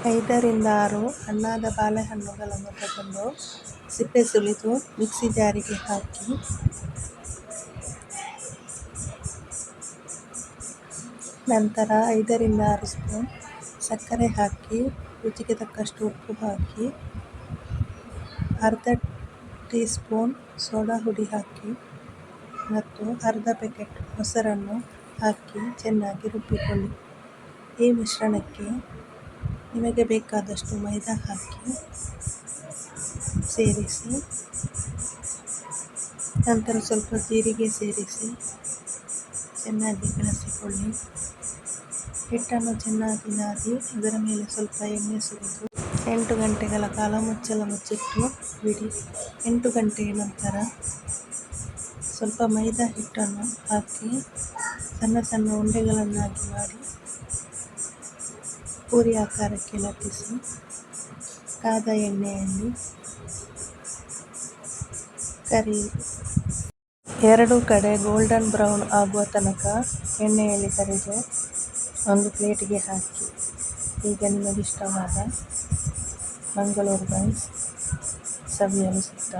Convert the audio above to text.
5 ರಿಂದ 6 ಹಣ್ಣಾದ ಬಾಳೆಹಣ್ಣುಗಳನ್ನು ತಗೊಂಡು ಸಿಪ್ಪೆ ಸುಲಿದು ಮಿಕ್ಸಿ ಜಾರಿಗೆ ಹಾಕಿ ನಂತರ 5 ರಿಂದ 6 ಸ್ಪೂನ್ ಸಕ್ಕರೆ ಹಾಕಿ ರುಚಿಗೆ ತಕ್ಕಷ್ಟು ಉಪ್ಪು ಹಾಕಿ ಅರ್ಧ ಟೀ ಸ್ಪೂನ್ ಸೋಡಾ ಹುಡಿ ಹಾಕಿ ಮತ್ತು ಅರ್ಧ ಪ್ಯಾಕೆಟ್ ಮೊಸರನ್ನು ಹಾಕಿ ಚೆನ್ನಾಗಿ ರುಬ್ಬಿಕೊಳ್ಳಿ. ಈ ಮಿಶ್ರಣಕ್ಕೆ ನಿಮಗೆ ಬೇಕಾದಷ್ಟು ಮೈದಾ ಹಾಕಿ ಸೇರಿಸಿ ನಂತರ ಸ್ವಲ್ಪ ಜೀರಿಗೆ ಸೇರಿಸಿ ಚೆನ್ನಾಗಿ ಕಲಸಿಕೊಳ್ಳಿ. ಹಿಟ್ಟನ್ನು ಚೆನ್ನಾಗಿ ನಾದಿ ಅದರ ಮೇಲೆ ಸ್ವಲ್ಪ ಎಣ್ಣೆ ಸುರಿದು 8 ಗಂಟೆಗಳ ಕಾಲ ಮುಚ್ಚಳ ಮುಚ್ಚಿಟ್ಟು ಬಿಡಿ. 8 ಗಂಟೆಯ ನಂತರ ಸ್ವಲ್ಪ ಮೈದಾ ಹಿಟ್ಟನ್ನು ಹಾಕಿ ಸಣ್ಣ ಸಣ್ಣ ಉಂಡೆಗಳನ್ನಾಗಿ ಮಾಡಿ ಪೂರಿ ಆಕಾರಕ್ಕೆ ಲಟ್ಟಿಸಿ ಕಾದ ಎಣ್ಣೆಯಲ್ಲಿ ಕರಿಯಿರಿ. 2 ಕಡೆ ಗೋಲ್ಡನ್ ಬ್ರೌನ್ ಆಗುವ ತನಕ ಎಣ್ಣೆಯಲ್ಲಿ ಕರಿದು ಒಂದು ಪ್ಲೇಟಿಗೆ ಹಾಕಿ. ಈಗ ನಿಮಗಿಷ್ಟವಾದ ಮಂಗಳೂರು ಬನ್ಸ್ ಸವಿಯಲು ಸಿದ್ಧ.